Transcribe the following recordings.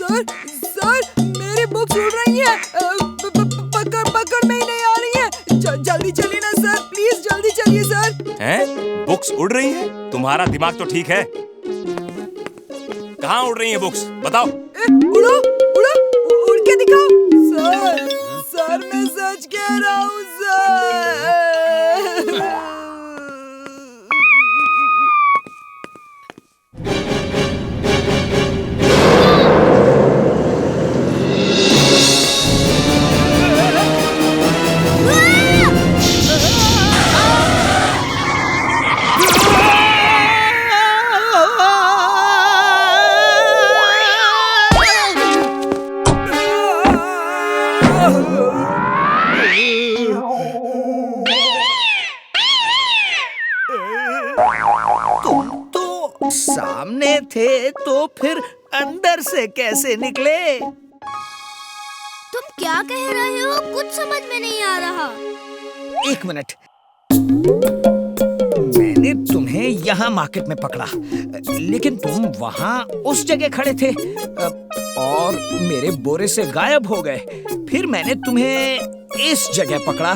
Sir sir मेरी books उड़ रही हैं। पकड़ में ही नहीं आ रही हैं। जल्दी चलिए ना सर, प्लीज जल्दी चलिए सर। हैं? बुक्स उड़ रही हैं? तुम्हारा दिमाग तो ठीक है। कहाँ उड़ रही हैं बुक्स? बताओ। उड़ो उड़ो, उड़ के दिखाओ। सर सर मैं सच कह रहा हूँ सर। सामने थे तो फिर अंदर से कैसे निकले? तुम क्या कह रहे हो? कुछ समझ में नहीं आ रहा। एक मिनट, मैंने तुम्हें यहाँ मार्केट में पकड़ा, लेकिन तुम वहाँ उस जगह खड़े थे और मेरे बोरे से गायब हो गए। फिर मैंने तुम्हें इस जगह पकड़ा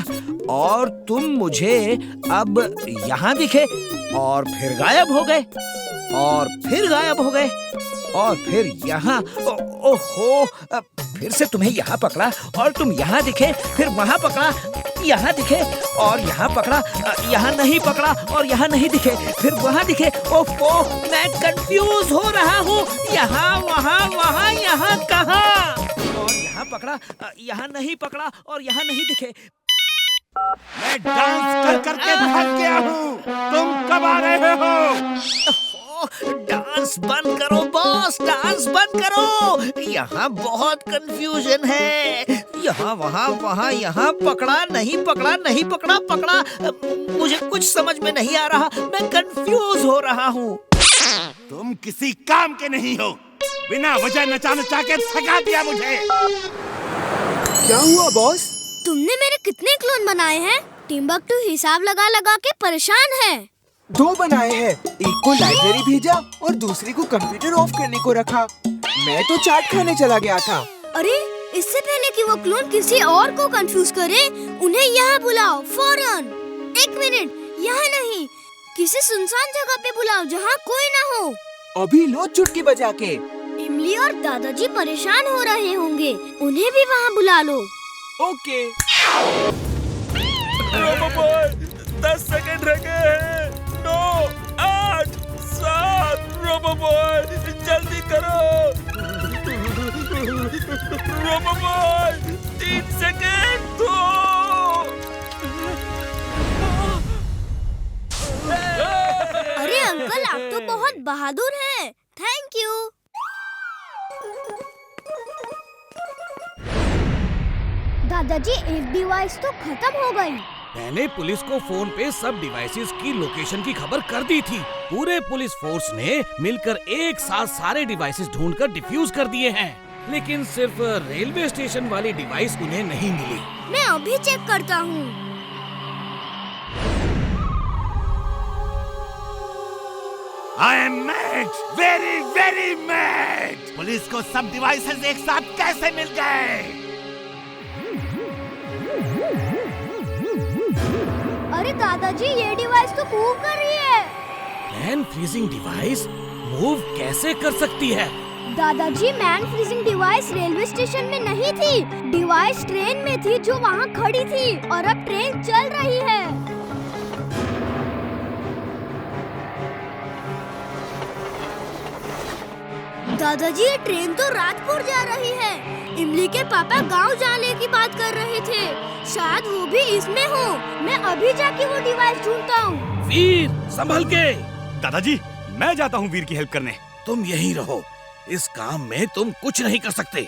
और तुम मुझे अब यहाँ दिखे और फिर गायब हो गए और फिर गायब हो गए और फिर यहाँ। ओहो, फिर से तुम्हें यहाँ पकड़ा और तुम यहाँ दिखे, फिर वहाँ पकड़ा, यहाँ दिखे और यहाँ पकड़ा, यहाँ नहीं पकड़ा और यहाँ नहीं दिखे, फिर वहाँ दिखे। ओफो, मैं कंफ्यूज हो रहा हूँ। यहाँ वहाँ वहाँ यहाँ कहाँ? और यहाँ पकड़ा, यहाँ नहीं पकड़ा और यहाँ नहीं दिखे। मैं डांस कर करके थक गया हूँ। तुम कब आ रहे हो? डांस बंद करो बॉस, डांस बंद करो। यहाँ बहुत कंफ्यूजन है। यहाँ वहाँ वहाँ यहाँ पकड़ा नहीं पकड़ा, नहीं पकड़ा पकड़ा। मुझे कुछ समझ में नहीं आ रहा। मैं कंफ्यूज हो रहा हूँ। तुम किसी काम के नहीं हो। बिना वजह नचा नचा के थका दिया मुझे। क्या हुआ बॉस? तुमने मेरे कितने क्लोन बनाए हैं? टिम्बकटू हिसाब लगा लगा के परेशान है। 2 बनाए हैं, एक को लाइब्रेरी भेजा और दूसरे को कंप्यूटर ऑफ करने को रखा। मैं तो चाट खाने चला गया था। अरे, इससे पहले कि वो क्लोन किसी और को कंफ्यूज करे, उन्हें यहाँ बुलाओ फौरन। 1 मिनट, यहाँ नहीं, किसी सुनसान जगह पे बुलाओ जहाँ कोई ना हो। अभी लो चुटकी बजा के। इमली और दादाजी परेशान हो रहे होंगे, उन्हें भी वहाँ बुला लो। ओके। 10 सेकंड रह गए हैं। 9, 8, 7, रोबोबॉय जल्दी करो। रोबोबॉय 3 सेकंड दो। अरे अंकल, आप तो बहुत बहादुर हैं। Thank you. दादाजी, एक डिवाइस तो खत्म हो गई। मैंने पुलिस को फोन पे सब डिवाइसेस की लोकेशन की खबर कर दी थी। पूरे पुलिस फोर्स ने मिलकर एक साथ सारे डिवाइसेस ढूंढकर डिफ्यूज कर दिए हैं, लेकिन सिर्फ रेलवे स्टेशन वाली डिवाइस उन्हें नहीं मिली। मैं अभी चेक करता हूँ। I am mad, very very mad। Police को सब डिवाइसेस एक साथ कैसे मिल गए? अरे दादाजी, ये डिवाइस तो मूव कर रही है। मैन फ्रीजिंग डिवाइस मूव कैसे कर सकती है? दादाजी, man freezing device railway station में नहीं थी। डिवाइस ट्रेन में थी जो वहाँ खड़ी थी और अब ट्रेन चल रही है। दादाजी, ये ट्रेन तो राजपुर जा रही है। इमली के पापा गांव जाने की बात कर रहे थे। शायद वो भी इसमें हो। मैं अभी जाके वो डिवाइस ढूंढता हूँ। वीर, संभल के। दादाजी, मैं जाता हूँ वीर की हेल्प करने। तुम यहीं रहो, इस काम में तुम कुछ नहीं कर सकते।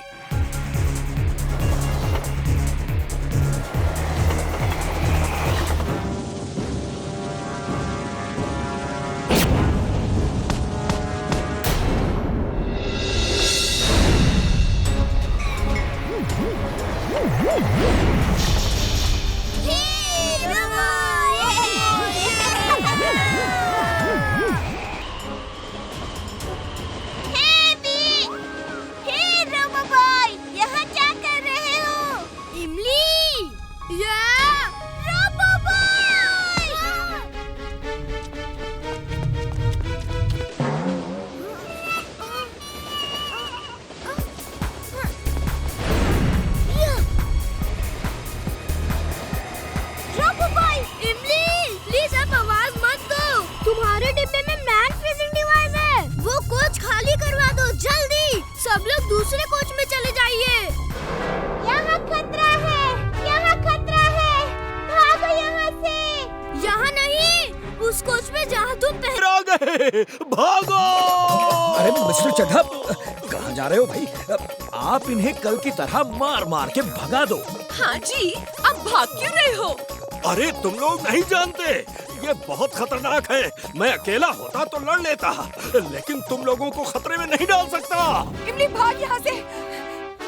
भागो! अरे मिस्टर चड्ढा, कहाँ जा रहे हो भाई? आप इन्हें कल की तरह मार मार के भगा दो। हाँ जी, आप भाग क्यों रहे हो? अरे तुम लोग नहीं जानते, ये बहुत खतरनाक है। मैं अकेला होता तो लड़ लेता, लेकिन तुम लोगों को खतरे में नहीं डाल सकता। इमली भाग यहाँ से,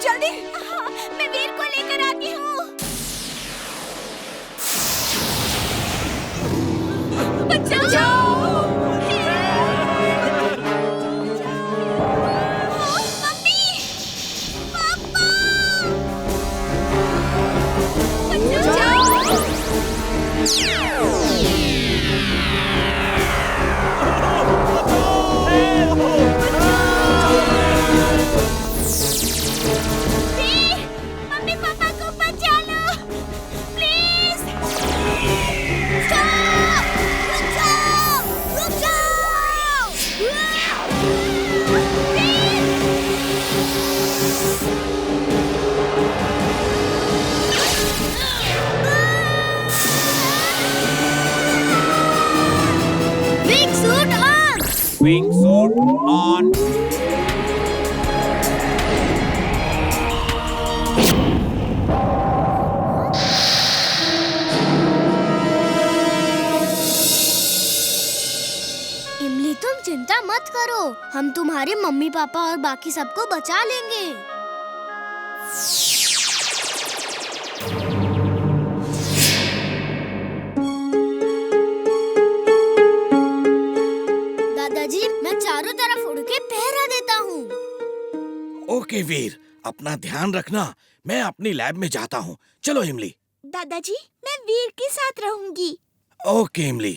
जल्दी। मैं वीर को लेकर आती हूँ। बचाओ! मम्मी, पापा, मम्मी पापा को बचा लो, प्लीज। रुक जाओ। Wing suit on. Wing suit on. इमली, तुम चिंता मत करो, हम तुम्हारे मम्मी पापा और बाकी सबको बचा लेंगे। दादाजी, मैं चारों तरफ उड़ के पहरा देता हूँ। ओके वीर, अपना ध्यान रखना। मैं अपनी लैब में जाता हूँ। चलो इमली। दादाजी, मैं वीर के साथ रहूंगी। ओके इमली।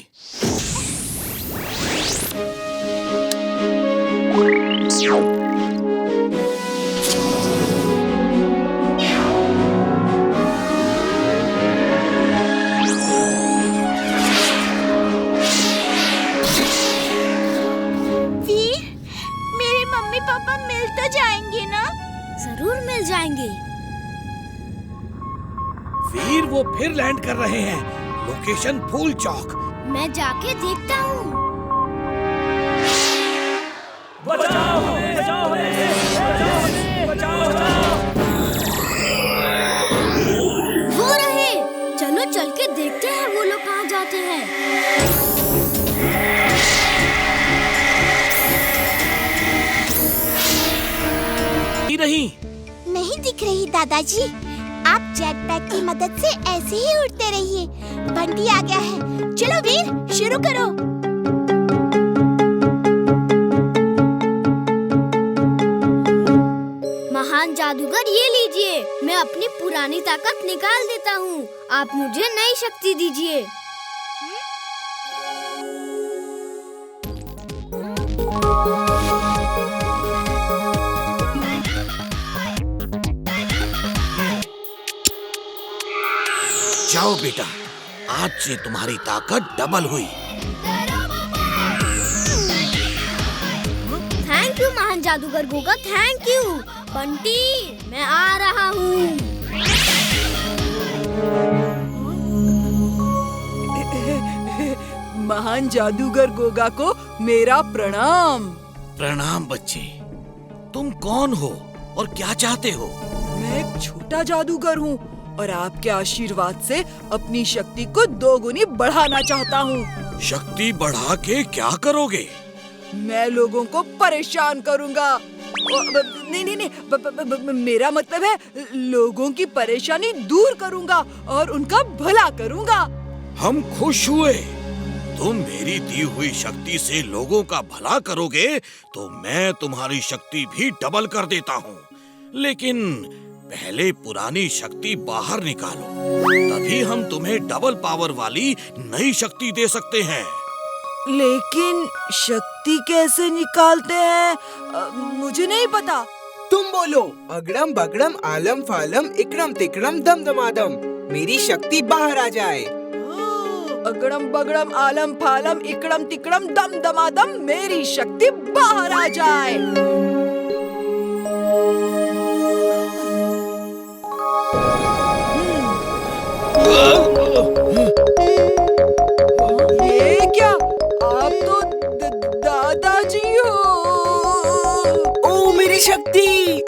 वीर, मेरे मम्मी पापा मिल तो जाएंगे ना? जरूर मिल जाएंगे। वीर, वो फिर लैंड कर रहे हैं। लोकेशन फूल चौक। मैं जाके देखता हूँ। बचाओ हमें, बचाओ हमें, बचाओ हमें, बचाओ, बचाओ। वो रहे, चलो चल के देखते हैं वो लोग कहाँ जाते हैं। नहीं दिख रही दादाजी। आप जेट पैक की मदद से ऐसे ही उड़ते रहिए। बंटी आ गया है। चलो वीर, शुरू करो। महान जादूगर, ये लीजिए, मैं अपनी पुरानी ताकत निकाल देता हूँ। आप मुझे नई शक्ति दीजिए। जाओ बेटा, आज से तुम्हारी ताकत डबल हुई। थैंक यू महान जादूगर गोगा, थैंक यू। बंटी, मैं आ रहा हूँ। महान जादूगर गोगा को मेरा प्रणाम। प्रणाम बच्चे। तुम कौन हो और क्या चाहते हो? मैं एक छोटा जादूगर हूँ और आपके आशीर्वाद से अपनी शक्ति को 2 गुनी बढ़ाना चाहता हूँ। शक्ति बढ़ा के क्या करोगे? मैं लोगों को परेशान करूँगा। नहीं नहीं नहीं, मेरा मतलब है लोगों की परेशानी दूर करूँगा और उनका भला करूँगा। हम खुश हुए। तुम मेरी दी हुई शक्ति से लोगों का भला करोगे तो मैं तुम्हारी शक्ति भी डबल कर देता हूँ। लेकिन पहले पुरानी शक्ति बाहर निकालो, तभी हम तुम्हें डबल पावर वाली नई शक्ति दे सकते हैं। लेकिन शक्ति कैसे निकालते हैं? मुझे नहीं पता। तुम बोलो, अगड़म बगड़म आलम फालम इकड़म तिकड़म दम दमादम, मेरी शक्ति बाहर आ जाए। अगड़म बगड़म आलम फालम इकड़म तिकड़म दम दमादम, मेरी शक्ति बाहर आ जाए। ये क्या? आप तो शक्ति।